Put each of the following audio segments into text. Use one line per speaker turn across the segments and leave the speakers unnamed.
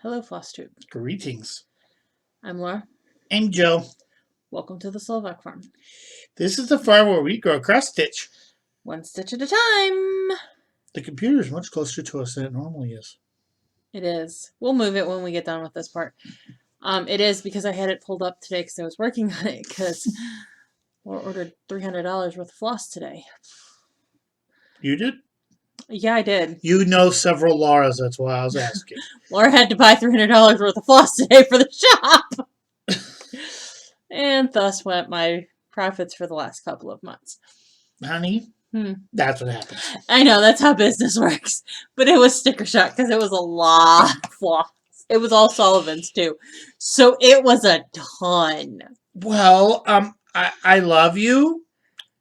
Hello, Flosstube.
Greetings.
I'm Laura.
I'm Joe.
Welcome to the Slovak Farm.
This is the farm where we grow cross stitch.
One stitch at a time.
The computer is much closer to us than it normally is.
It is. We'll move it when we get done with this part. It is because I had it pulled up today because I was working on it because we ordered $300 worth of floss today.
You did?
Yeah, I did.
You know several Lauras, that's why I was asking.
Laura had to buy $300 worth of floss today for the shop. And thus went my profits for the last couple of months.
Honey, that's what happens.
I know, that's how business works. But it was sticker shock because it was a lot of floss. It was all Sullivan's too. So it was a ton.
Well, I love you.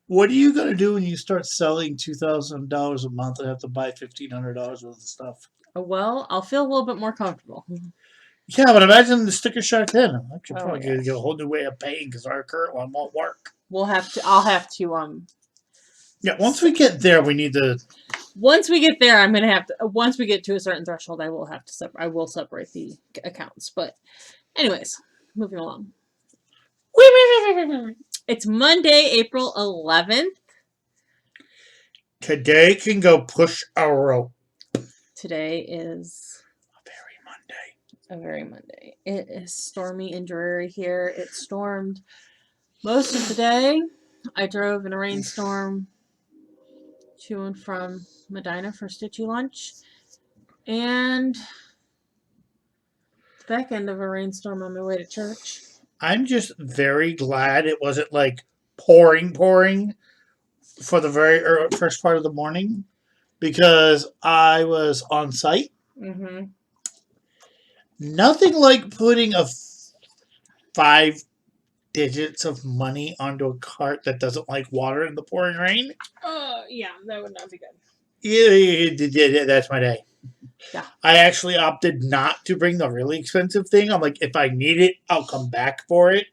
What are you going to do when you start selling $2,000 a month and have to buy $1,500 worth of stuff?
Well, I'll feel a little bit more comfortable.
Yeah, but imagine the sticker shock then. I could probably
yes.
get a whole new way of paying because our current one won't work.
I'll have to
Yeah, once we get there, we need to.
Once we get there, I'm gonna have to. Once we get to a certain threshold, I will have to separate. I will separate the accounts. But, anyways, moving along. It's Monday, April 11th.
Today can go push a rope.
Today is a very Monday. It is stormy and dreary here. It stormed most of the day. I drove in a rainstorm to and from Medina for Stitchy lunch, and the back end of a rainstorm on my way to church.
I'm just very glad it wasn't like pouring for the very first part of the morning because I was on site.
Mm-hmm.
Nothing like putting 5 digits of money onto a cart that doesn't like water in the pouring rain.
Yeah, that would not be good.
Yeah, that's my day.
Yeah.
I actually opted not to bring the really expensive thing. I'm like, if I need it, I'll come back for it.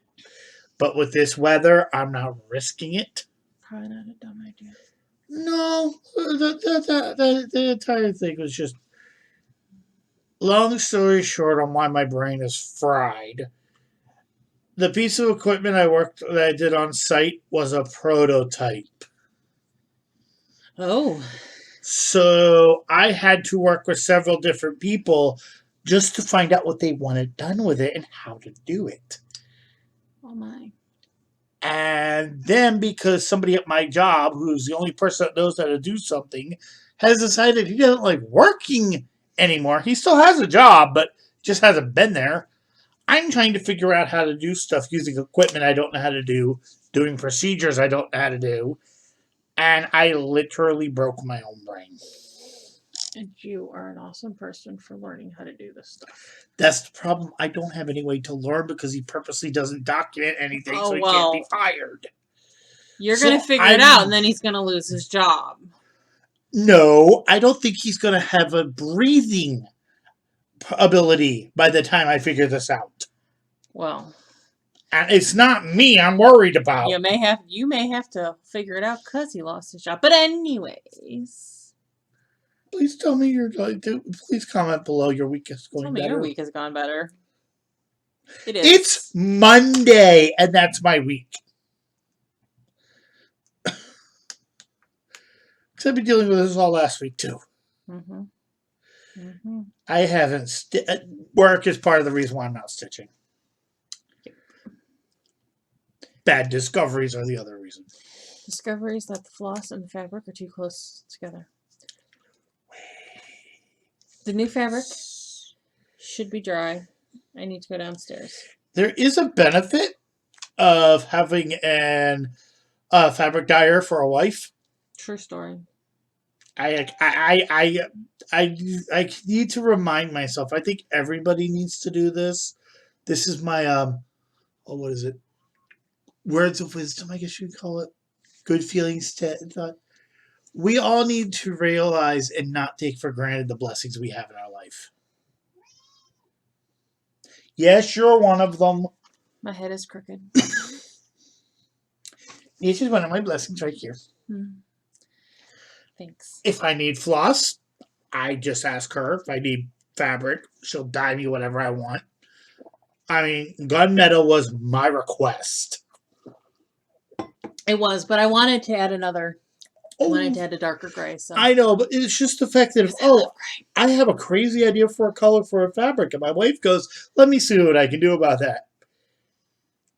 But with this weather, I'm not risking it.
Probably not a dumb idea.
No, the entire thing was just. Long story short on why my brain is fried. The piece of equipment that I did on site was a prototype.
Oh.
So I had to work with several different people just to find out what they wanted done with it and how to do it.
Oh my.
And then because somebody at my job, who's the only person that knows how to do something, has decided he doesn't like working anymore. He still has a job, but just hasn't been there. I'm trying to figure out how to do stuff using equipment I don't know how to do, doing procedures I don't know how to do, and I literally broke my own brain.
And you are an awesome person for learning how to do this stuff.
That's the problem. I don't have any way to learn because he purposely doesn't document anything, so he can't be fired.
You're going to figure it out, and then he's going to lose his job.
No, I don't think he's going to have a breathing ability by the time I figure this out.
Well,
and it's not me I'm worried about.
You may have to figure it out because he lost his job. But anyways,
please tell me please comment below your week is going better.
Tell me your week has gone better. It is.
It's Monday, and that's my week. Because I've been dealing with this all last week too.
Mm-hmm. Mm-hmm.
I haven't work is part of the reason why I'm not stitching. Yep. Bad discoveries are the other reason.
Discoveries that the floss and the fabric are too close together. The new fabric should be dry. I need to go downstairs.
There is a benefit of having a fabric dyer for a wife.
True story.
I need to remind myself. I think everybody needs to do this. This is my what is it? Words of wisdom, I guess you'd call it. Good feelings thought. We all need to realize and not take for granted the blessings we have in our life. Yes, you're one of them.
My head is crooked.
This is one of my blessings right here.
Thanks.
If I need floss, I just ask her. If I need fabric. She'll dye me whatever I want. I mean, gunmetal was my request.
It was, but I wanted to add another. I wanted to
Oh,
add a darker gray. So
I know, but it's just the fact that, I have a crazy idea for a color for a fabric. And my wife goes, let me see what I can do about that.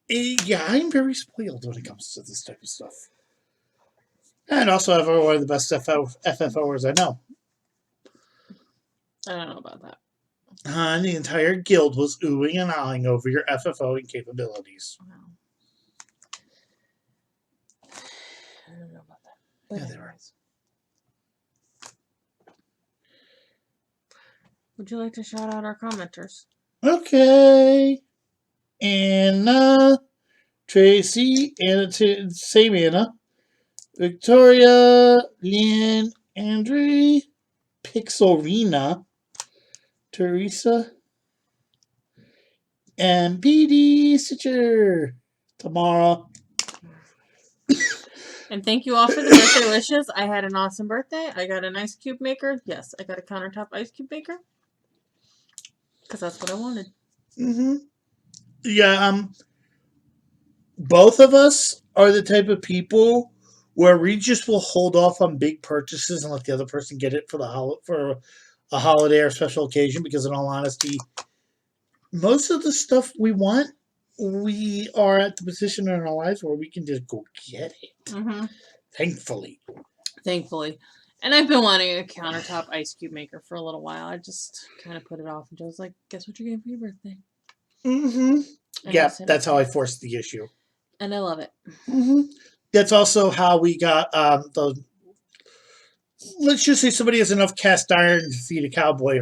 Yeah, I'm very spoiled when it comes to this type of stuff. And also, I've one of the best FFOers I know.
I don't know about that.
And the entire guild was oohing and ahhing over your FFOing capabilities.
Wow. I don't know about that. But
Yeah, they were.
Would you like to shout out our commenters?
Okay. Anna, Tracy, Anna, same Anna, Victoria, Lynn, Andre, Pixelrina, Teresa, and BD Stitcher. Tomorrow.
And thank you all for the birthday wishes. I had an awesome birthday. I got an ice cube maker. Yes, I got a countertop ice cube maker. Because that's what I wanted.
Mm-hmm. Yeah, both of us are the type of people where we just will hold off on big purchases and let the other person get it for for a holiday or special occasion. Because in all honesty, most of the stuff we want, we are at the position in our lives where we can just go get it.
Mm-hmm.
Thankfully.
And I've been wanting a countertop ice cube maker for a little while. I just kind of put it off, and Joe's like, guess what you're getting for your birthday?
Mm-hmm.
And
Yeah, that's how I forced the issue.
And I love it.
Mm-hmm. That's also how we got let's just say somebody has enough cast iron to feed a cowboy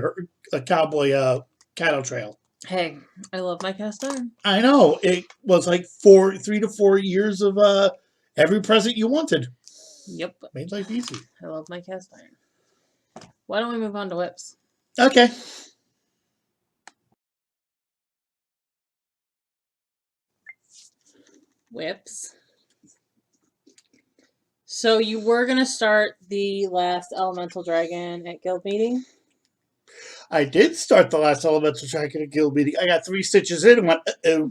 cattle trail.
Hey, I love my cast iron.
I know. It was like 3 to 4 years of every present you wanted.
Yep.
Made life easy.
I love my cast iron. Why don't we move on to whips?
Okay.
Whips. So you were going to start the last elemental dragon at guild meeting?
I did start the last elemental dragon at guild meeting. I got 3 stitches in and went, uh-oh.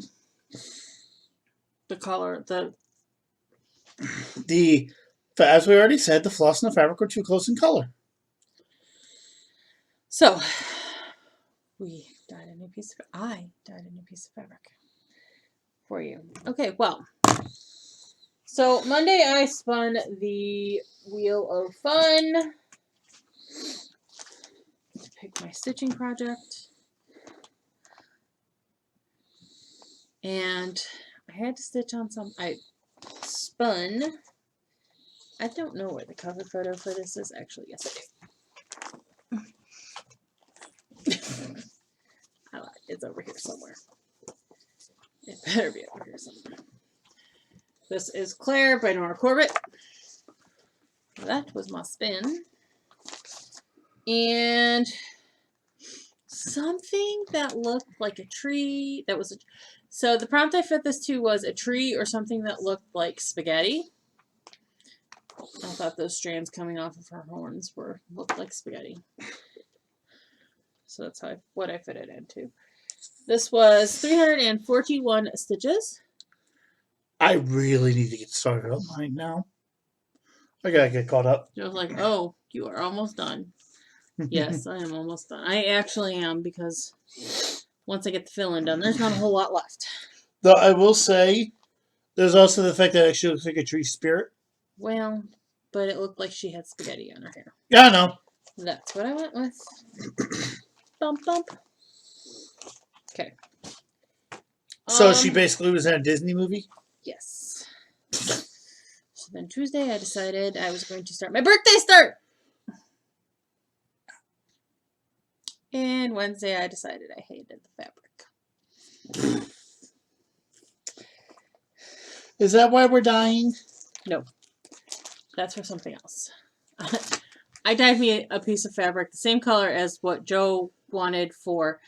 The color,
as we already said, the floss and the fabric were too close in color.
So, I dyed a new piece of fabric for you. Okay, well. So, Monday I spun the Wheel of Fun to pick my stitching project. And I had to stitch on I spun. I don't know where the cover photo for this is. Actually, yes, I do. I lied. It's over here somewhere. It better be over here somewhere. This is Claire by Nora Corbett. That was my spin. And something that looked like a tree. So the prompt I fit this to was a tree or something that looked like spaghetti. I thought those strands coming off of her horns looked like spaghetti. So that's what I fit it into. This was 341 stitches.
I really need to get started on mine now. I gotta get caught up.
I was like, oh, you are almost done. Yes, I am almost done. I actually am, because once I get the filling done, there's not a whole lot left.
Though I will say, there's also the fact that it actually looks like a tree spirit.
Well, but it looked like she had spaghetti on her hair.
Yeah, I know.
That's what I went with. Bump, bump. Okay.
So she basically was in a Disney movie?
Yes. So then Tuesday I decided I was going to start my birthday start. And Wednesday I decided I hated the fabric.
Is that why we're dying?
No. That's for something else. I dyed me a piece of fabric the same color as what Joe wanted for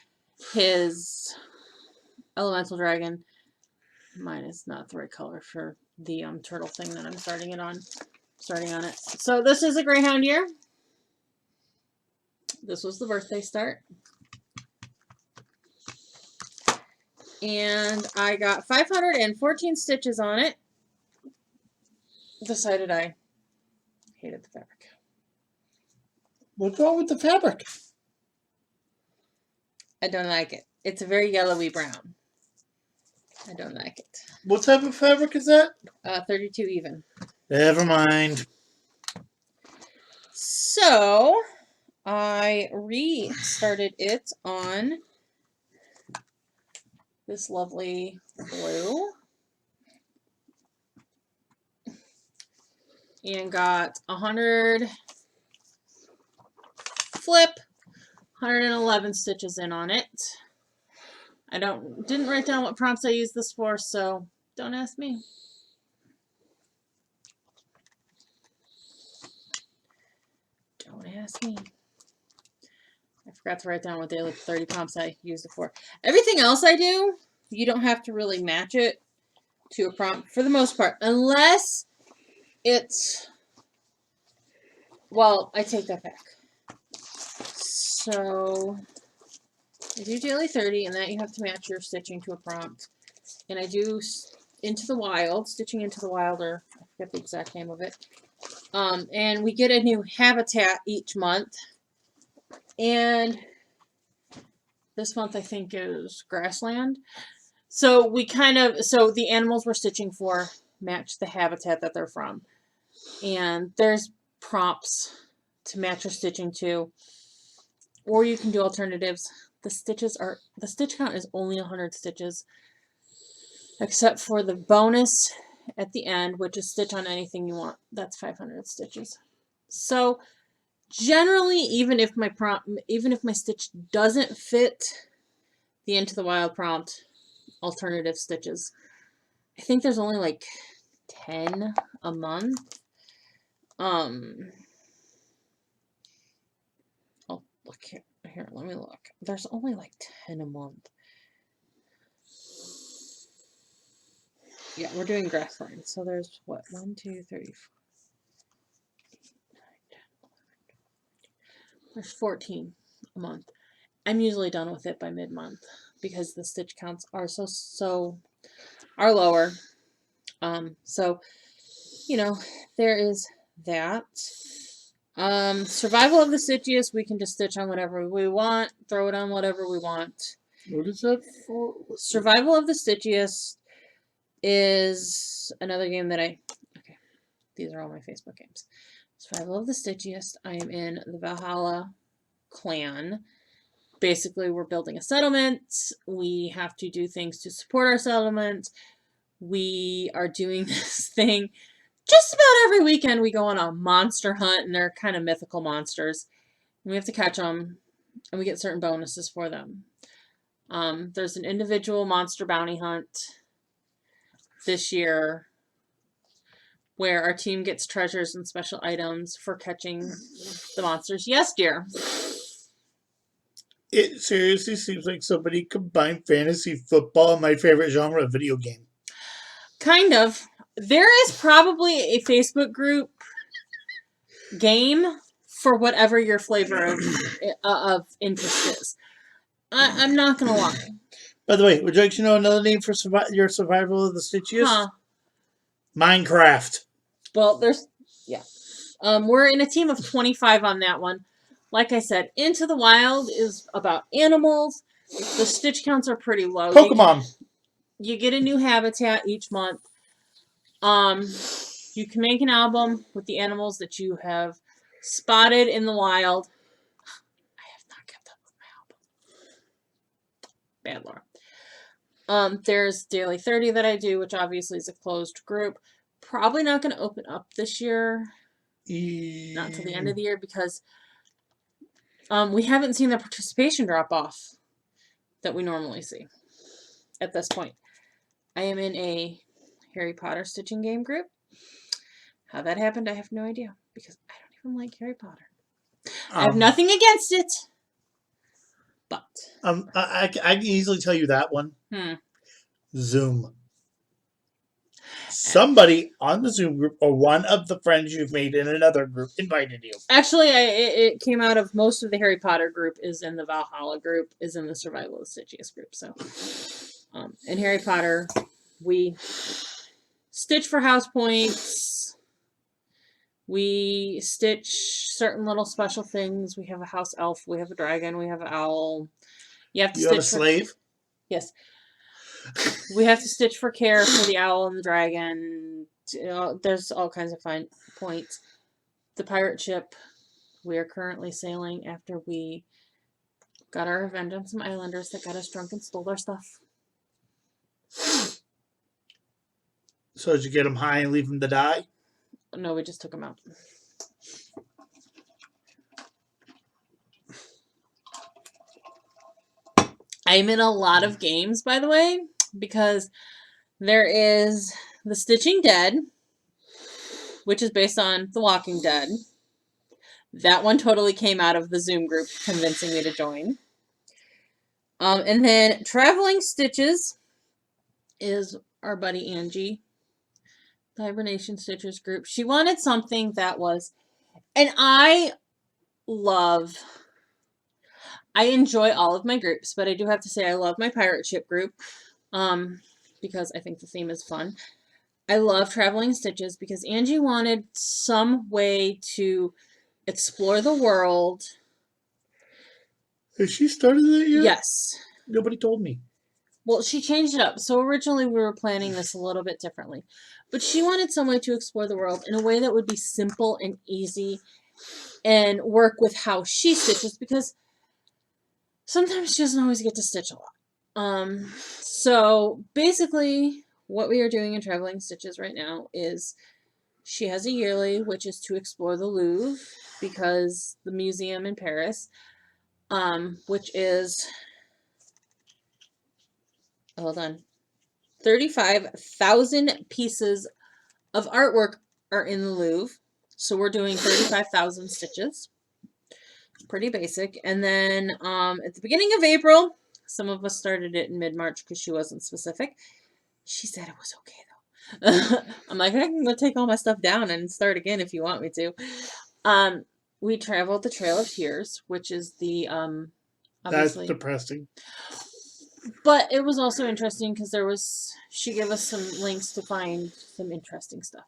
his elemental dragon. Mine is not the right color for the turtle thing that I'm starting on it. So this is a greyhound year. This was the birthday start. And I got 514 stitches on it. Decided I hated the fabric.
What's wrong with the fabric?
I don't like it. It's a very yellowy brown. I don't like it.
What type of fabric is that?
32 even.
Never mind.
So, I restarted it on this lovely blue. And got 100 flip, 111 stitches in on it. I didn't write down what prompts I used this for, so don't ask me. Don't ask me. I forgot to write down what the 30 prompts I used it for. Everything else I do, you don't have to really match it to a prompt for the most part, unless it's, well, I take that back. So I do daily 30, and that you have to match your stitching to a prompt. And I do Into the Wild, Stitching Into the Wild, or I forget the exact name of it. And we get a new habitat each month. And this month I think is grassland. So we so the animals we're stitching for match the habitat that they're from. And there's prompts to match your stitching to. Or you can do alternatives. The stitch count is only 100 stitches, except for the bonus at the end, which is stitch on anything you want. That's 500 stitches. So generally, even if my stitch doesn't fit the Into the Wild prompt, alternative stitches, I think there's only like 10 a month. Oh, look here. Here, let me look. There's only like 10 a month. Yeah, we're doing grassland. So there's what? 1, 2, 3, 4, 8, 9, 10, 11. There's 14 a month. I'm usually done with it by mid-month because the stitch counts are are lower. So, you know, there is that. Survival of the Stitchiest, we can just stitch on whatever we want, throw it on whatever we want.
What is that for?
Survival of the Stitchiest is another game that okay, these are all my Facebook games. Survival of the Stitchiest, I am in the Valhalla clan. Basically, we're building a settlement. We have to do things to support our settlement. We are doing this thing. Just about every weekend we go on a monster hunt, and they're kind of mythical monsters. We have to catch them, and we get certain bonuses for them. There's an individual monster bounty hunt this year where our team gets treasures and special items for catching the monsters. Yes, dear.
It seriously seems like somebody combined fantasy football and my favorite genre of video game.
Kind of. There is probably a Facebook group game for whatever your flavor of interest is. I'm not going to lie.
By the way, would you like to know another name for your Survival of the Stitchiest? Huh. Minecraft.
Well, yeah. We're in a team of 25 on that one. Like I said, Into the Wild is about animals. The stitch counts are pretty low.
Pokemon.
You get a new habitat each month. You can make an album with the animals that you have spotted in the wild. I have not kept up with my album. Bad Laura. There's Daily 30 that I do, which obviously is a closed group. Probably not going to open up this year. Not until the end of the year because we haven't seen the participation drop off that we normally see at this point. I am in a Harry Potter stitching game group. How that happened, I have no idea because I don't even like Harry Potter. I have nothing against it, but
I can easily tell you that one. Zoom. Somebody on the Zoom group or one of the friends you've made in another group invited you.
Actually, it came out of most of the Harry Potter group is in the Valhalla group, is in the Survival of the Stitchiest group. So In Harry Potter, we stitch for house points. We stitch certain little special things. We have a house elf. We have a dragon. We have an owl. You have to
You have a slave?
Yes. We have to stitch for care for the owl and the dragon. There's all kinds of fun points. The pirate ship, we are currently sailing after we got our revenge on some islanders that got us drunk and stole our stuff.
So did you get them high and leave them to die?
No, we just took them out. I'm in a lot of games, by the way, because there is The Stitching Dead, which is based on The Walking Dead. That one totally came out of the Zoom group convincing me to join. And then Traveling Stitches is our buddy Angie, the Hibernation Stitchers group. She wanted something that was, and I enjoy all of my groups, but I do have to say I love my pirate ship group, because I think the theme is fun. I love Traveling Stitches because Angie wanted some way to explore the world.
Has she started that yet?
Yes.
Nobody told me.
Well, she changed it up. So originally we were planning this a little bit differently. But she wanted some way to explore the world in a way that would be simple and easy and work with how she stitches, because sometimes she doesn't always get to stitch a lot. So basically what we are doing in Traveling Stitches right now is she has a yearly, which is to explore the Louvre, because the museum in Paris, which is, hold on, 35,000 pieces of artwork are in the Louvre. So we're doing 35,000 stitches. Pretty basic. And then at the beginning of April, some of us started it in mid-March because she wasn't specific. She said it was okay though. I'm like, I can go take all my stuff down and start again if you want me to. We traveled the Trail of Tears, which is the obviously.
That's depressing.
But it was also interesting because she gave us some links to find some interesting stuff.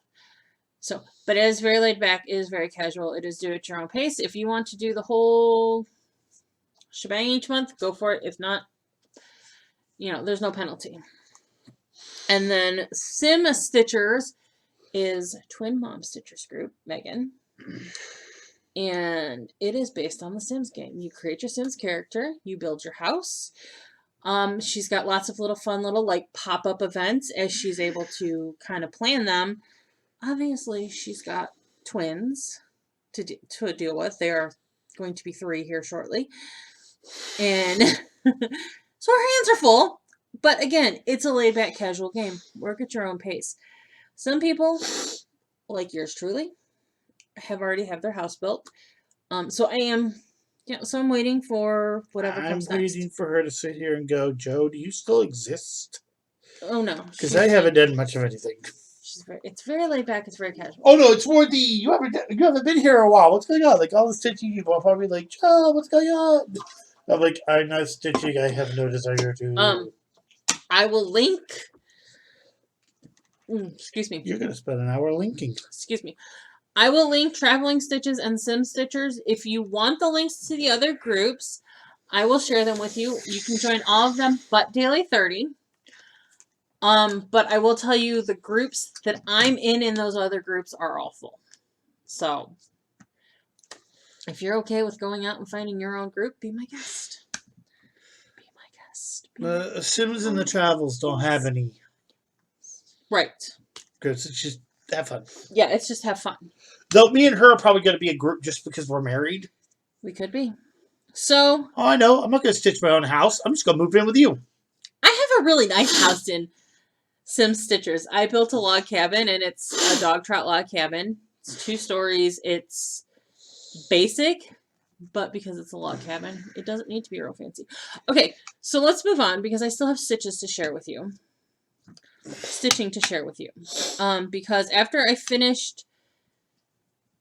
So, but it is very laid back, it is very casual, it is do at your own pace. If you want to do the whole shebang each month, go for it. If not, there's no penalty. And then Sim Stitchers is Twin Mom Stitchers group, Megan. And it is based on the Sims game. You create your Sims character, you build your house. She's got lots of fun little pop-up events as she's able to kind of plan them. Obviously, she's got twins to deal with. They are going to be 3 here shortly. And so her hands are full. But again, it's a laid-back, casual game. Work at your own pace. Some people, like yours truly, already have their house built. So I am, so I'm waiting for whatever comes next.
I'm waiting for her to sit here and go, Joe, do you still exist?
Oh, no.
Because I haven't done much of anything.
It's very laid back. It's very casual.
Oh no, it's more you haven't been here a while. What's going on? Like all the stitching people are probably like, Joe, what's going on? I'm like, I'm not stitching. I have no desire to.
I will link. Excuse me.
You're gonna spend an hour linking.
Excuse me. I will link Traveling Stitches and Sim Stitchers. If you want the links to the other groups, I will share them with you. You can join all of them but Daily 30. But I will tell you the groups that I'm in those other groups are all full. So, if you're okay with going out and finding your own group, be my guest. Be my guest.
The Sims and the Travels don't have any.
Right.
Because it's just have fun.
Yeah, it's just have fun.
Though me and her are probably going to be a group just because we're married.
We could be. So.
Oh, I know. I'm not going to stitch my own house. I'm just going to move in with you.
I have a really nice house in Sim Stitchers. I built a log cabin, and it's a dog trot log cabin. It's 2 stories. It's basic, but because it's a log cabin, it doesn't need to be real fancy. Okay, so let's move on because I still have stitches to share with you. Stitching to share with you. Because after I finished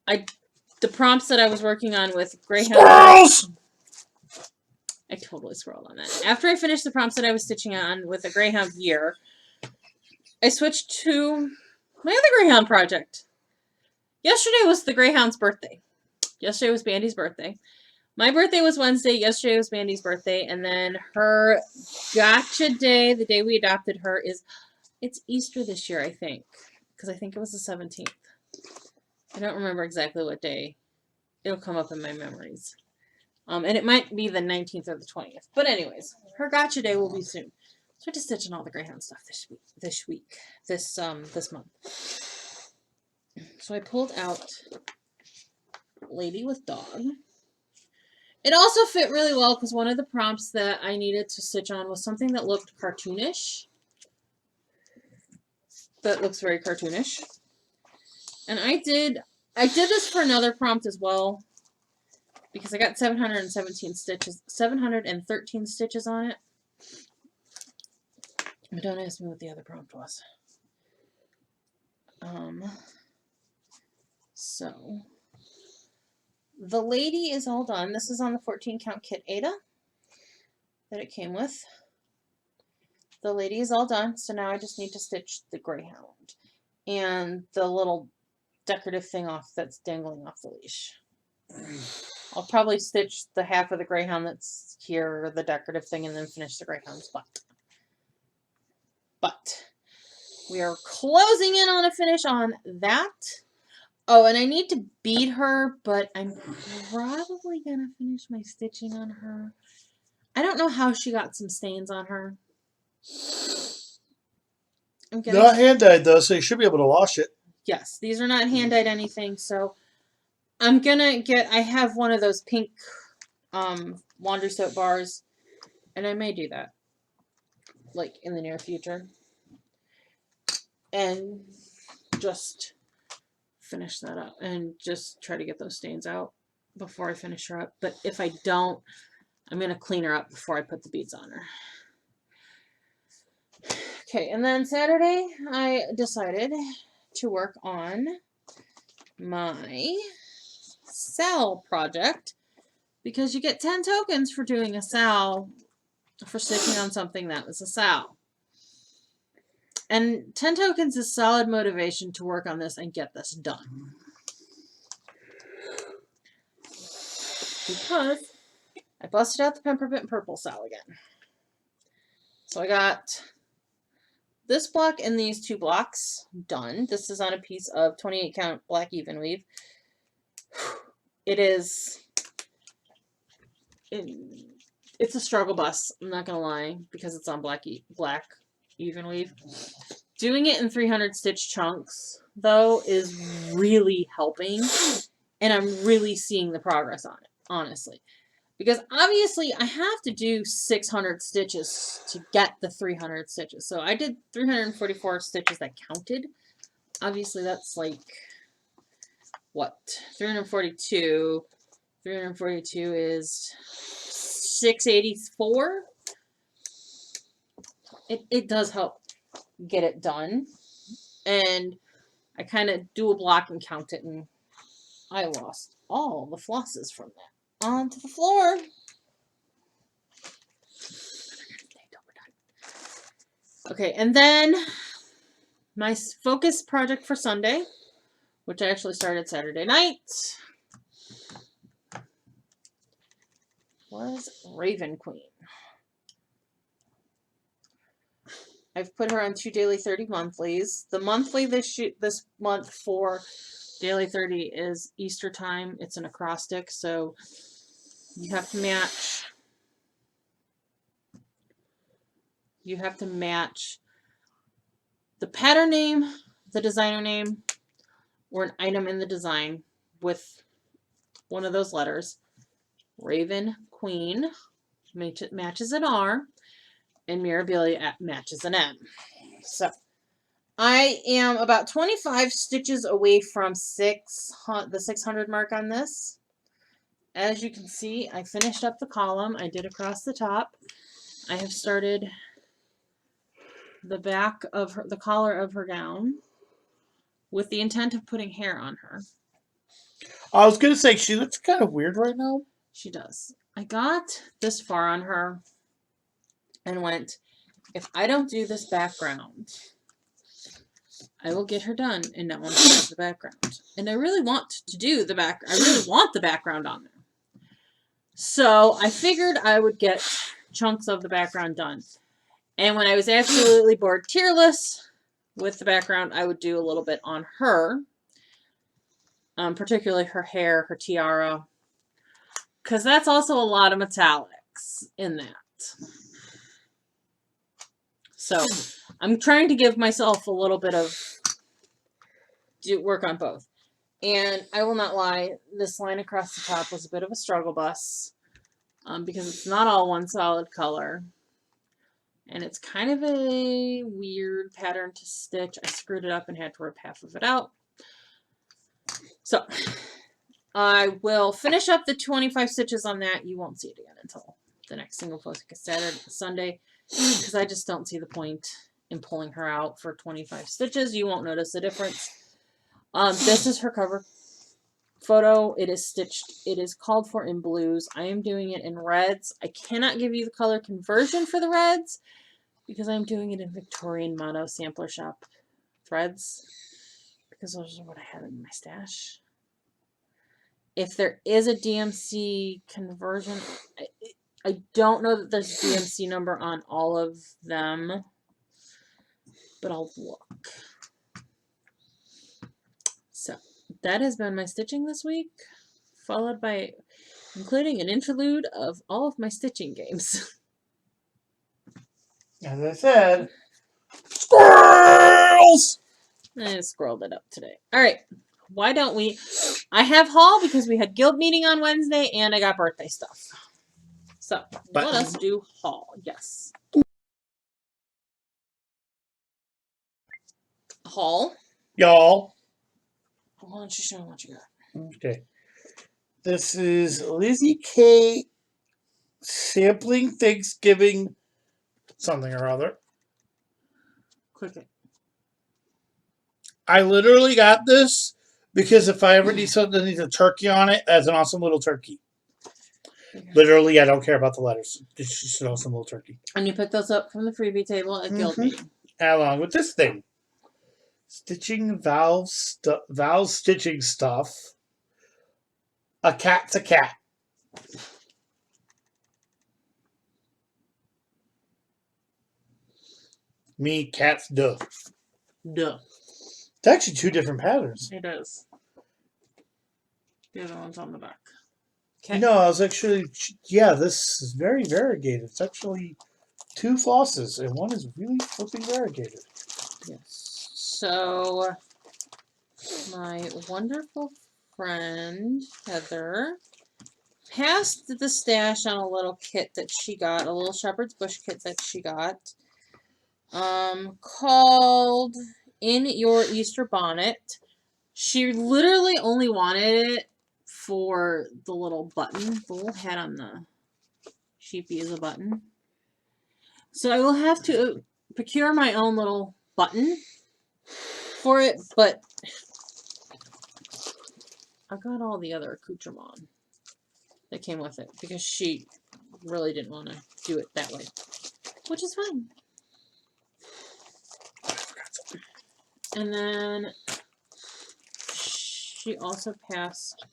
the prompts that I was working on with Greyhound.
Squirrels!
I totally scrolled on that. After I finished the prompts that I was stitching on with a Greyhound year, I switched to my other Greyhound project. Yesterday was the Greyhound's birthday. Yesterday was Bandy's birthday. My birthday was Wednesday. Yesterday was Bandy's birthday. And then her gotcha day, the day we adopted her, it's Easter this year, I think. Because I think it was the 17th. I don't remember exactly what day. It'll come up in my memories. And it might be the 19th or the 20th. But anyways, her gotcha day will be soon. So I just stitching all the Greyhound stuff this month. So I pulled out Lady with Dog. It also fit really well because one of the prompts that I needed to stitch on was something that looked cartoonish. That looks very cartoonish. And I did this for another prompt as well because I got 713 stitches on it. But don't ask me what the other prompt was. So the lady is all done. This is on the 14 count kit Ada that it came with. The lady is all done, so now I just need to stitch the Greyhound and the little decorative thing off that's dangling off the leash. I'll probably stitch the half of the Greyhound that's here, the decorative thing, and then finish the Greyhound's butt. But we are closing in on a finish on that. Oh, and I need to bead her, but I'm probably going to finish my stitching on her. I don't know how she got some stains on her.
Not hand-dyed, though, so you should be able to wash it.
Yes, these are not hand-dyed anything, so I'm going to I have one of those pink laundry soap bars, and I may do that, like, in the near future. And just finish that up and just try to get those stains out before I finish her up. But if I don't, I'm going to clean her up before I put the beads on her. Okay, and then Saturday I decided to work on my SAL project because you get 10 tokens for doing a SAL, for stitching on something that was a SAL. And 10 tokens is solid motivation to work on this and get this done. Because I busted out the Peppermint Purple SAL again. So I got this block and these two blocks done. This is on a piece of 28 count black even weave. It's a struggle bus, I'm not going to lie, because it's on black even weave. Doing it in 300 stitch chunks, though, is really helping, and I'm really seeing the progress on it, honestly. Because obviously, I have to do 600 stitches to get the 300 stitches. So I did 344 stitches that counted. Obviously, that's like, what? 342. 342 is 684. It does help get it done. And I kind of do a block and count it, and I lost all the flosses from that onto the floor. Okay, and then my focus project for Sunday, which I actually started Saturday night, was Raven Queen. I've put her on 2 daily 30 monthlies. The monthly this month for daily 30 is Easter time. It's an acrostic, so you have to match. You have to match the pattern name, the designer name, or an item in the design with one of those letters. Raven Queen matches an R, and Mirabilia matches an M. So I am about 25 stitches away from the 600 mark on this. As you can see, I finished up the column. I did across the top. I have started the back of the collar of her gown with the intent of putting hair on her.
I was going to say, she looks kind of weird right now.
She does. I got this far on her and went, if I don't do this background, I will get her done and not want to do the background. And I really want to do the back. I really want the background on there. So I figured I would get chunks of the background done. And when I was absolutely bored tearless with the background, I would do a little bit on her. Particularly her hair, her tiara. Because that's also a lot of metallics in that. So I'm trying to give myself a little bit of work on both. And I will not lie, this line across the top was a bit of a struggle bus. Because it's not all one solid color. And it's kind of a weird pattern to stitch. I screwed it up and had to rip half of it out. So I will finish up the 25 stitches on that. You won't see it again until the next single post, Sunday, because I just don't see the point in pulling her out for 25 stitches. You won't notice the difference. This is her cover photo. It is stitched. It is called for in blues. I am doing it in reds. I cannot give you the color conversion for the reds because I'm doing it in Victorian Mono Sampler Shop threads because those are what I have in my stash. If there is a DMC conversion, I don't know that there's a DMC number on all of them, but I'll look. So that has been my stitching this week, followed by including an interlude of all of my stitching games.
As I said, squirrels!
I scrolled it up today. All right. Why don't we? I have haul because we had guild meeting on Wednesday and I got birthday stuff. So let us do haul. Yes. Haul.
Y'all.
Why don't you show me what you got?
Okay. This is Lizzie K. sampling Thanksgiving something or other.
Click it.
I literally got this because if I ever need something that needs a turkey on it, that's an awesome little turkey. Literally, I don't care about the letters. It's just an awesome little turkey.
And you picked those up from the freebie table at guild meeting.
Along with this thing. Stitching valve stitching stuff. A cat's a cat. Me, cats, duh.
Duh.
It's actually two different patterns.
It is. The other one's on the back. Okay.
No, I was actually, yeah, this is very variegated. It's actually two flosses, and one is really flipping variegated.
Yes. So, my wonderful friend, Heather, passed the stash on a little kit that she got, a little shepherd's bush kit that she got, called In Your Easter Bonnet. She literally only wanted it for the little button. The little hat on the sheepy is a button. So I will have to procure my own little button for it, but I got all the other accoutrement that came with it because she really didn't want to do it that way, which is fine. And then she also passed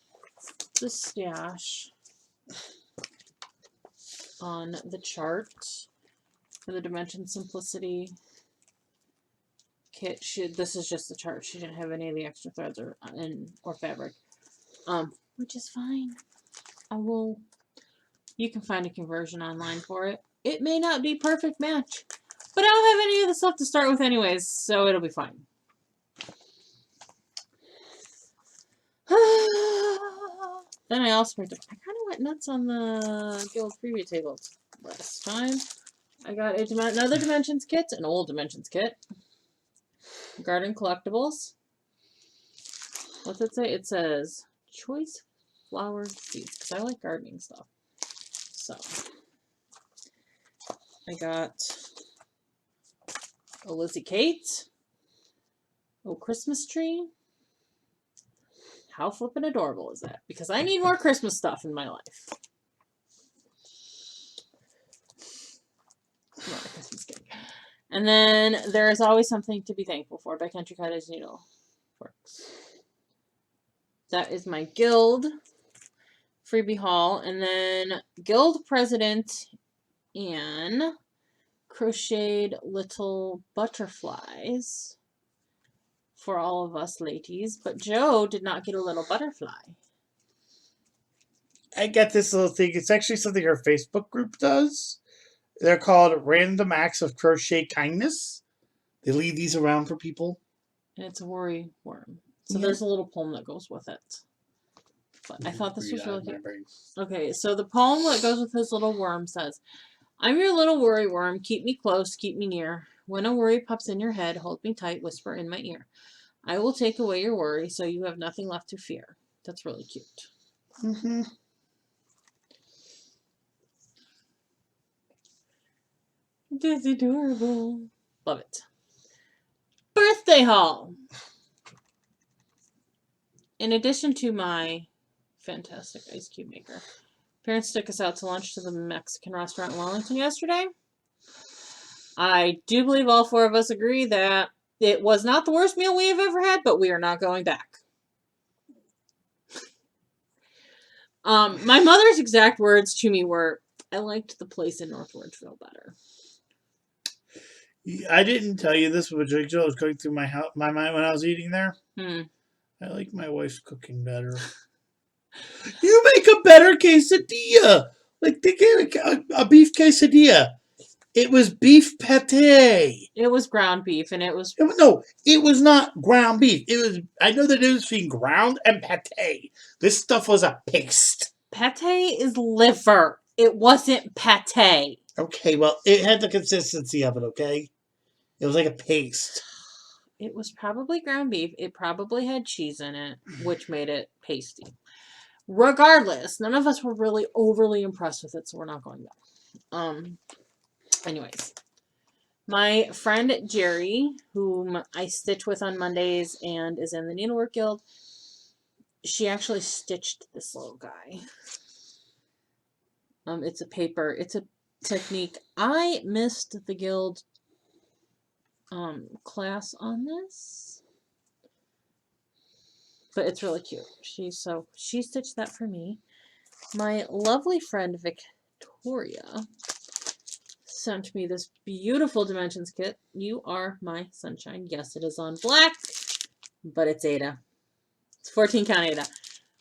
the stash on the chart for the Dimension Simplicity kit. This is just the chart. She didn't have any of the extra threads or fabric, which is fine. You can find a conversion online for it. It may not be perfect match, but I don't have any of the stuff to start with anyways, so it'll be fine. Then I also I kind of went nuts on the guild preview table last time. I got another Dimensions kit, an old Dimensions kit. Garden Collectibles. What's it say? It says choice flower seeds because I like gardening stuff. So I got a Lizzie Kate, a Christmas tree. How flippin' adorable is that? Because I need more Christmas stuff in my life. Yeah, because he's gay. And then There Is Always Something to Be Thankful For by Country Cottage Needle Works. That is my Guild freebie haul. And then Guild President Anne crocheted little butterflies for all of us ladies, but Joe did not get a little butterfly.
I got this little thing. It's actually something our Facebook group does. They're called Random Acts of Crochet Kindness. They leave these around for people.
And it's a worry worm. So there's a little poem that goes with it. But I thought this was really cute. Okay, so the poem that goes with his little worm says, I'm your little worry worm. Keep me close, keep me near. When a worry pops in your head, hold me tight, whisper in my ear. I will take away your worry so you have nothing left to fear. That's really cute.
Mm-hmm.
That's adorable. Love it. Birthday haul. In addition to my fantastic ice cube maker, parents took us out to lunch to the Mexican restaurant in Wellington yesterday. I do believe all four of us agree that it was not the worst meal we have ever had, but we are not going back. My mother's exact words to me were, I liked the place in North Ridgeville better.
I didn't tell you this, but Joe was going through my mind when I was eating there. I like my wife's cooking better. You make a better quesadilla. Like they gave a beef quesadilla. It was beef pate.
It was ground beef, and it was...
No, it was not ground beef. It was... I know the difference between ground and pate. This stuff was a paste.
Pate is liver. It wasn't pate.
Okay, well, it had the consistency of it, okay? It was like a paste.
It was probably ground beef. It probably had cheese in it, which made it pasty. Regardless, none of us were really overly impressed with it, so we're not going back. Anyways, my friend Jerry, whom I stitch with on Mondays and is in the Needlework Guild, she actually stitched this little guy. It's a paper. It's a technique. I missed the guild class on this, but it's really cute. She stitched that for me. My lovely friend Victoria sent me this beautiful dimensions kit. You Are My Sunshine. Yes, it is on black, but it's Ada. It's 14 count Ada.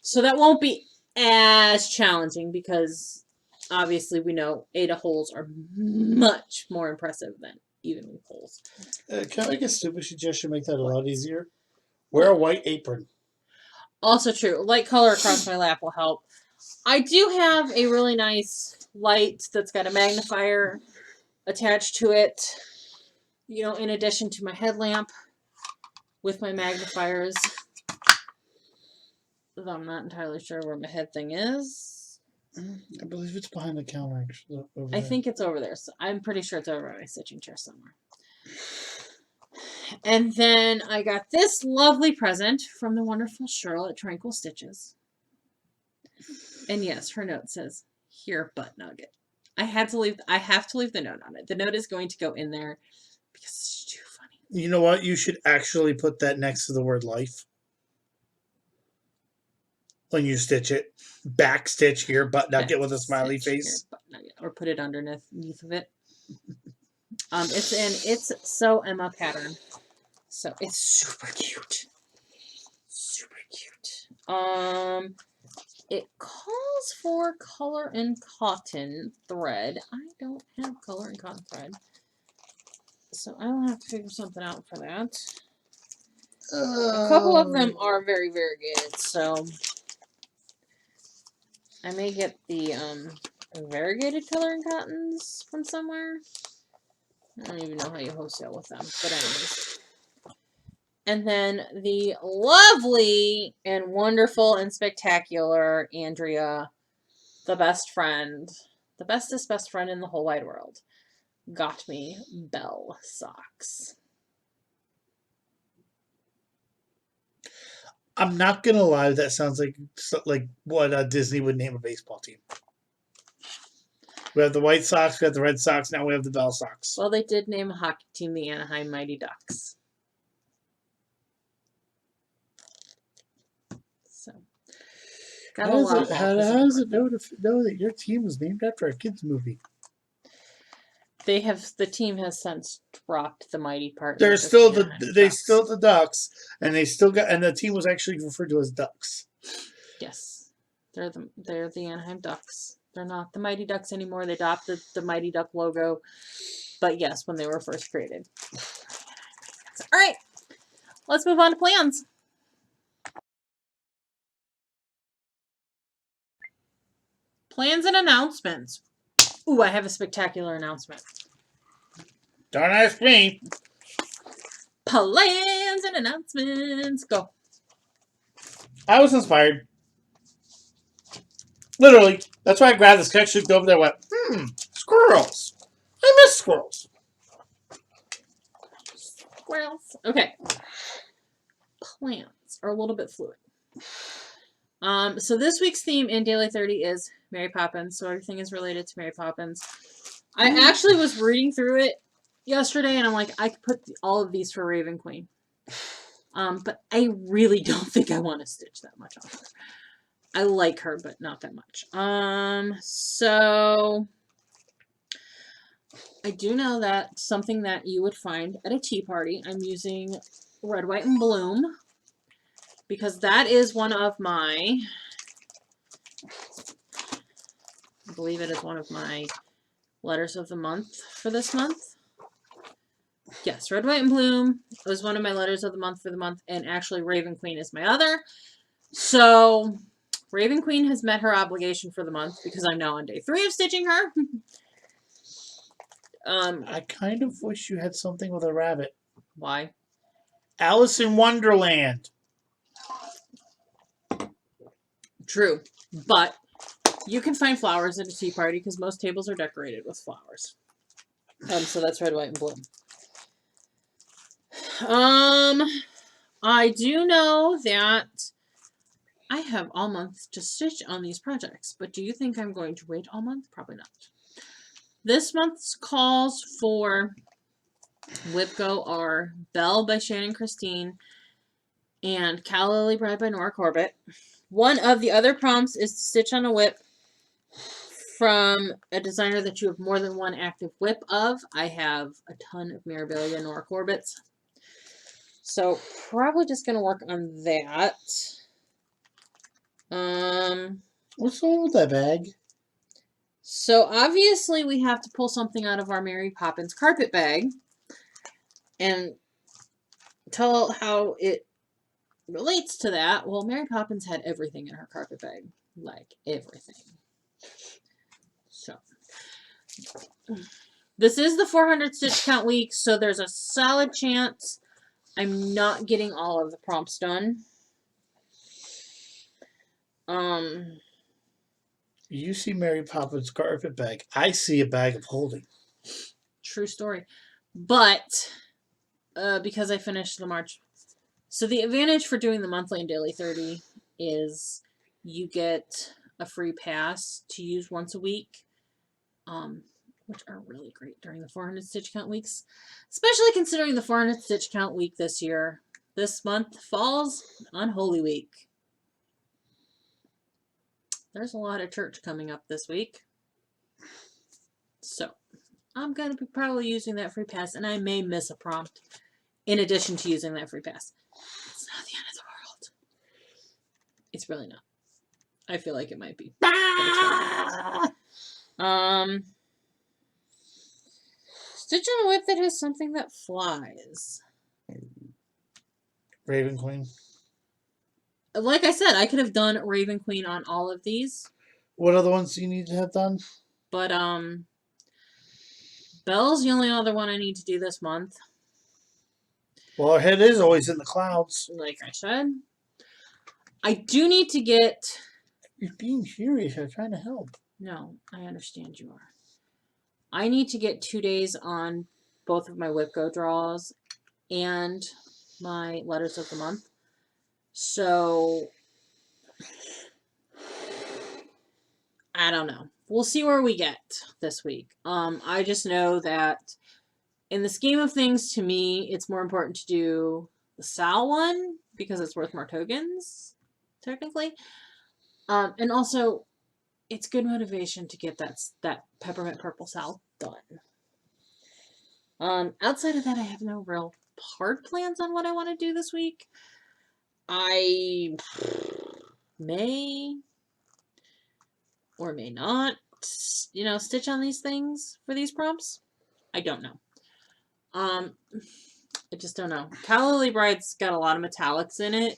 So that won't be as challenging because obviously we know Ada holes are much more impressive than even with holes.
Can I make a stupid suggestion? Make that a lot easier. Wear a white apron.
Also true. Light color across my lap will help. I do have a really nice light that's got a magnifier attached to it. You know, in addition to my headlamp with my magnifiers. Though I'm not entirely sure where my head thing is.
I believe it's behind the counter. Actually,
I think it's over there. So I'm pretty sure it's over my stitching chair somewhere. And then I got this lovely present from the wonderful Cheryl at Tranquil Stitches. And yes, her note says, "Here, butt nugget." I have to leave the note on it. The note is going to go in there because it's too funny.
You know what? You should actually put that next to the word life. When you stitch it. Back stitch here, butt nugget with a smiley face.
Here, butt nugget. Or put it underneath of it. It's So Emma pattern. So it's super cute. Super cute. It calls for color and cotton thread. I don't have color and cotton thread. So I'll have to figure something out for that. A couple of them are very variegated, so I may get the variegated color and cottons from somewhere. I don't even know how you wholesale with them, but anyways. And then the lovely and wonderful and spectacular Andrea, the best friend, the bestest best friend in the whole wide world, got me Belle socks.
I'm not gonna lie, that sounds like what Disney would name a baseball team. We have the White Sox, we have the Red Sox, now we have the Bell Sox.
Well, they did name a hockey team the Anaheim Mighty Ducks. So, got a lot.
How does it know that your team was named after a kids movie?
The team has since dropped the Mighty part.
They're still the Ducks, and the team was actually referred to as Ducks.
Yes, they're the Anaheim Ducks. They're not the Mighty Ducks anymore. They adopted the Mighty Duck logo, but yes, when they were first created. All right, let's move on to plans. Plans and announcements. Ooh, I have a spectacular announcement.
Don't ask me.
Plans and announcements. Go.
I was inspired. Literally. That's why I grabbed this connection, go over there and went, squirrels. I miss squirrels.
Squirrels. Okay. Plans are a little bit fluid. So this week's theme in Daily 30 is Mary Poppins, so everything is related to Mary Poppins. I actually was reading through it yesterday, and I'm like, I could put all of these for Raven Queen. But I really don't think I want to stitch that much on her. I like her, but not that much. So I do know that something that you would find at a tea party, I'm using Red, White, and Bloom, because that is one of my, I believe it is one of my letters of the month for this month. Yes, Red, White, and Bloom was one of my letters of the month for the month, and actually Raven Queen is my other. So Raven Queen has met her obligation for the month because I'm now on day 3 of stitching her.
I kind of wish you had something with a rabbit.
Why?
Alice in Wonderland.
True, but you can find flowers at a tea party because most tables are decorated with flowers. So that's Red, White, and Bloom. I do know that I have all month to stitch on these projects, but do you think I'm going to wait all month? Probably not. This month's calls for WIPGO are Belle by Shannon Christine and Cal Lily Bride by Nora Corbett. One of the other prompts is to stitch on a WIP from a designer that you have more than one active WIP of. I have a ton of Mirabilia Nora Corbett's. So probably just going to work on that.
What's wrong with that bag?
So obviously we have to pull something out of our Mary Poppins carpet bag and tell how it relates to that. Well, Mary Poppins had everything in her carpet bag. Like everything. So this is the 400 stitch count week, so there's a solid chance I'm not getting all of the prompts done.
You see Mary Poppins carpet bag. I see a bag of holding.
True story. But because I finished the March. So the advantage for doing the monthly and daily 30 is you get a free pass to use once a week, which are really great during the 400 stitch count weeks, especially considering the 400 stitch count week this year. This month falls on Holy Week. There's a lot of church coming up this week. So I'm going to be probably using that free pass, and I may miss a prompt in addition to using that free pass. It's not the end of the world. It's really not. I feel like it might be. But it's really not. Stitch on a WIP that has something that flies.
Raven Queen.
Like I said, I could have done Raven Queen on all of these.
What other ones do you need to have done?
But, Belle's the only other one I need to do this month.
Well, her head is always in the clouds.
Like I said. I do need to get...
You're being serious. I'm trying to help.
No, I understand you are. I need to get 2 days on both of my WIPGO draws and my letters of the month. So I don't know. We'll see where we get this week. I just know that in the scheme of things, to me, it's more important to do the Sal one because it's worth more tokens, technically. And also, it's good motivation to get that peppermint purple Sal done. Outside of that, I have no real hard plans on what I want to do this week. I may or may not, stitch on these things for these prompts. I don't know. I just don't know. Cal Lily Bride's got a lot of metallics in it,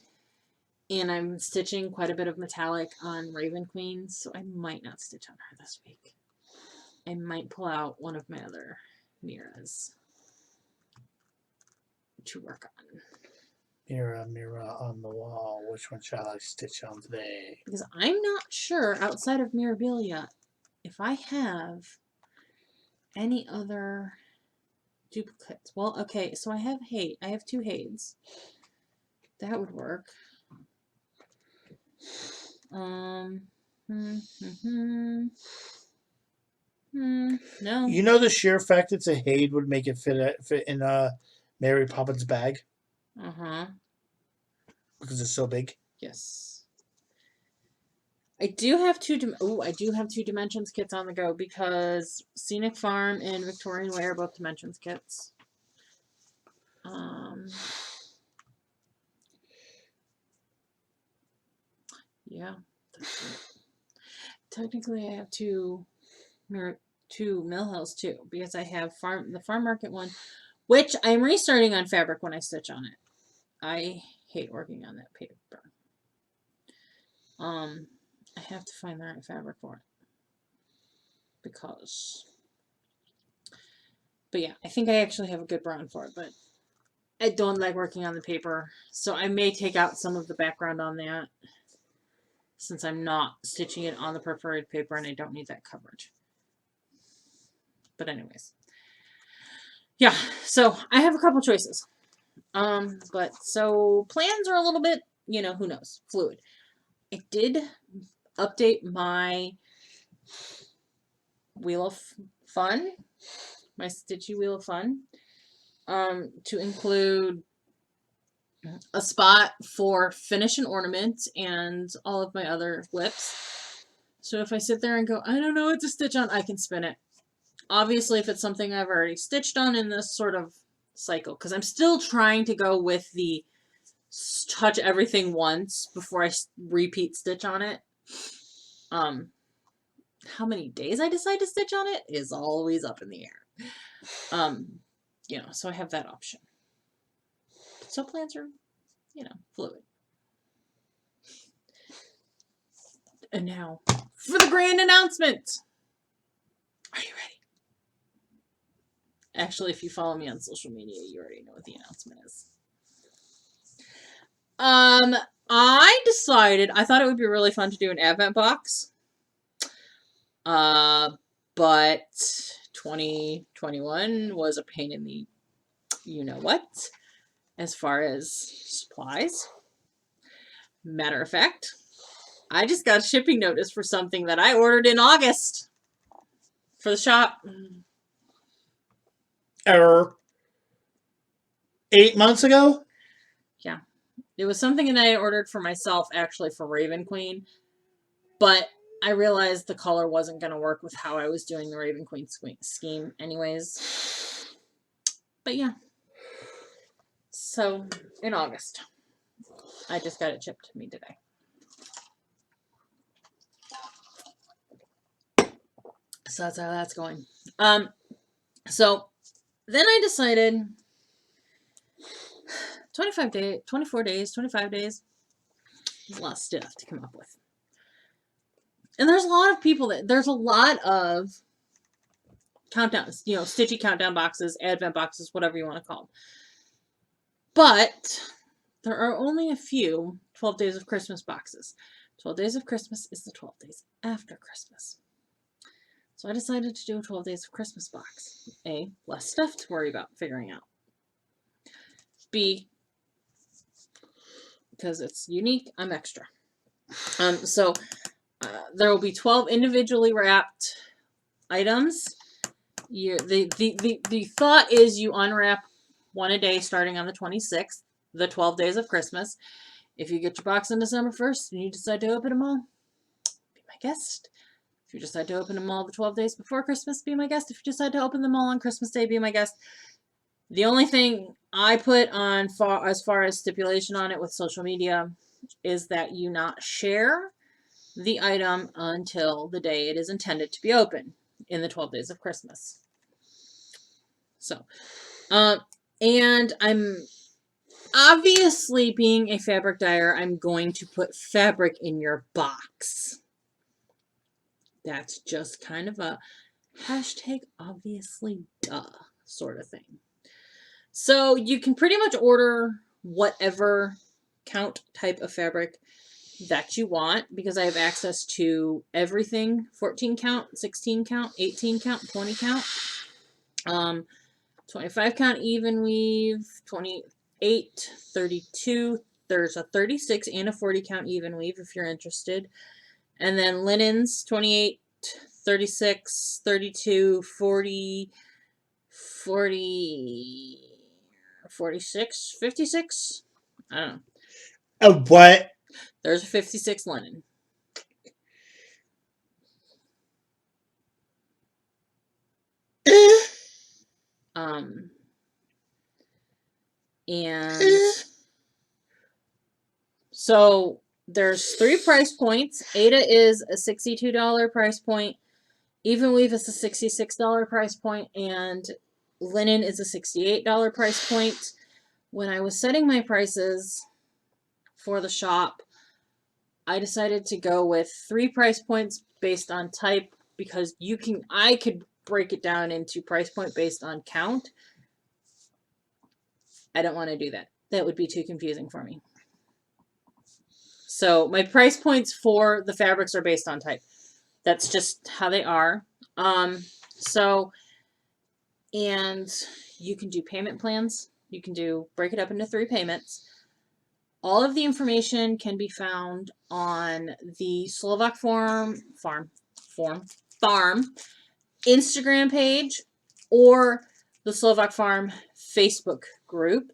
and I'm stitching quite a bit of metallic on Raven Queen, so I might not stitch on her this week. I might pull out one of my other Miras to work on.
Mirror, mirror on the wall. Which one shall I stitch on today?
Because I'm not sure, outside of Mirabilia, if I have any other duplicates. Well, okay, so I have Hade. I have 2 Hades. That would work. No.
You know the sheer fact it's a Hade would make it fit in Mary Poppins' bag?
Uh-huh.
Because it's so big?
Yes. I do have 2 Dimensions kits on the go because Scenic Farm and Victorian Way are both Dimensions kits. Yeah, that's it. Technically, I have 2 Mill Hills too because I have the farm market one, which I'm restarting on fabric when I stitch on it. I hate working on that paper. I have to find the right fabric for it because. But yeah, I think I actually have a good brown for it, but I don't like working on the paper, so I may take out some of the background on that since I'm not stitching it on the perforated paper and I don't need that coverage. But anyways, yeah, so I have a couple choices. But so plans are a little bit, who knows, fluid. I did update my Wheel of Fun, my Stitchy Wheel of Fun, to include a spot for finish and ornament and all of my other whips. So if I sit there and go, I don't know what to stitch on, I can spin it. Obviously, if it's something I've already stitched on in this sort of cycle, because I'm still trying to go with the touch everything once before I repeat stitch on it. How many days I decide to stitch on it is always up in the air. So I have that option. So plans are, fluid. And now for the grand announcement. Are you ready? Actually, if you follow me on social media, you already know what the announcement is. I decided, I thought it would be really fun to do an Advent box. But 2021 was a pain in the you-know-what as far as supplies. Matter of fact, I just got a shipping notice for something that I ordered in August for the shop.
Error. 8 months ago?
Yeah. It was something that I ordered for myself, actually, for Raven Queen. But I realized the color wasn't going to work with how I was doing the Raven Queen scheme anyways. But yeah. So, in August. I just got it shipped to me today. So that's how that's going. So then I decided 24 days, 25 days. There's a lot of stuff to come up with. And there's a lot of people there's a lot of countdowns, stitchy countdown boxes, advent boxes, whatever you want to call them. But there are only a few 12 Days of Christmas boxes. 12 Days of Christmas is the 12 days after Christmas. So I decided to do a 12 Days of Christmas box. A, less stuff to worry about figuring out. B, because it's unique, I'm extra. So There will be 12 individually wrapped items. The thought is you unwrap one a day starting on the 26th, the 12 days of Christmas. If you get your box on December 1st and you decide to open them all, be my guest. If you decide to open them all the 12 days before Christmas, be my guest. If you decide to open them all on Christmas Day, be my guest. The only thing I put on as far as stipulation on it with social media is that you not share the item until the day it is intended to be open in the 12 days of Christmas. So, and I'm obviously, being a fabric dyer, I'm going to put fabric in your box. That's just kind of a hashtag obviously duh sort of thing. So you can pretty much order whatever count type of fabric that you want, because I have access to everything: 14 count, 16 count, 18 count, 20 count, 25 count even weave, 28, 32, there's a 36 and a 40 count even weave if you're interested. And then linens, 28, 36, 32, 40, 46, 56. I don't know.
What?
There's a 56 linen. And so there's 3 price points. Ada is a $62 price point. Even weave is a $66 price point, and linen is a $68 price point. When I was setting my prices for the shop, I decided to go with 3 price points based on type, because I could break it down into price point based on count. I don't want to do that. That would be too confusing for me. So my price points for the fabrics are based on type. That's just how they are. And you can do payment plans. You can break it up into 3 payments. All of the information can be found on the Slovak Farm Instagram page, or the Slovak Farm Facebook group,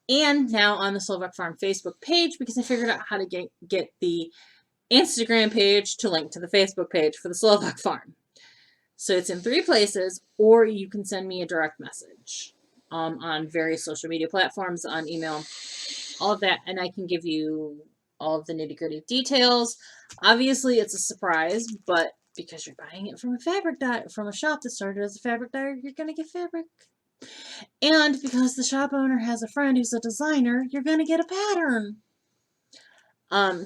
and now on the Slovak Farm Facebook page, because I figured out how to get the Instagram page to link to the Facebook page for the Slovak Farm. So it's in 3 places, or you can send me a direct message on various social media platforms, on email, all of that, and I can give you all of the nitty-gritty details. Obviously, it's a surprise, but because you're buying it from a shop that started as a fabric dyer, you're going to get fabric. And because the shop owner has a friend who's a designer, you're going to get a pattern.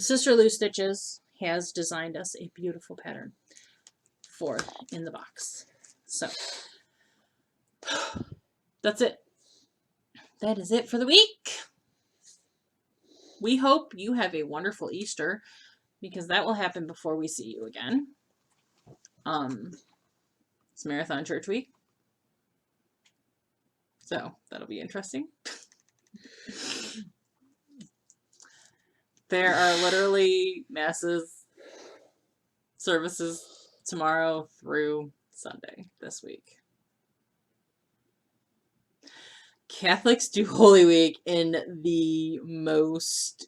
Sister Lou Stitches has designed us a beautiful pattern in the box. So that's it. That is it for the week. We hope you have a wonderful Easter, because that will happen before we see you again. It's Marathon Church Week, so that'll be interesting. There are literally services tomorrow through Sunday this week. Catholics do Holy Week in the most...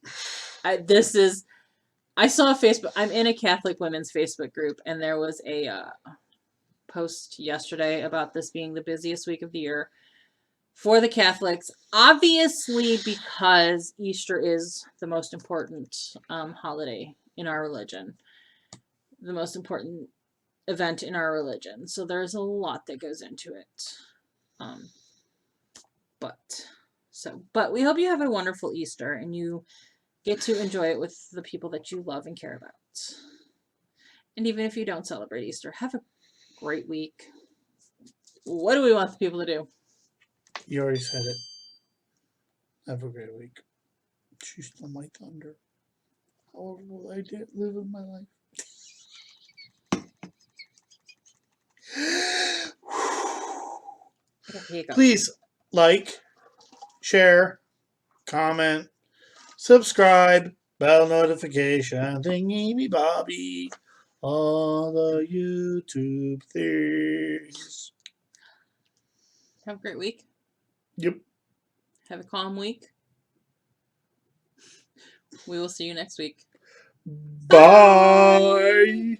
I saw a Facebook... I'm in a Catholic women's Facebook group, and there was a post yesterday about this being the busiest week of the year for the Catholics. Obviously, because Easter is the most important holiday in our religion. The most important event in our religion. So there's a lot that goes into it. But we hope you have a wonderful Easter and you get to enjoy it with the people that you love and care about. And even if you don't celebrate Easter, have a great week. What do we want the people to do?
You already said it. Have a great week. She stole my thunder. However will I live in my life? Please like, share, comment, subscribe, bell notification, thingy bobby. all the YouTube things.
Have a great week.
Yep.
Have a calm week. We will see you next week.
Bye.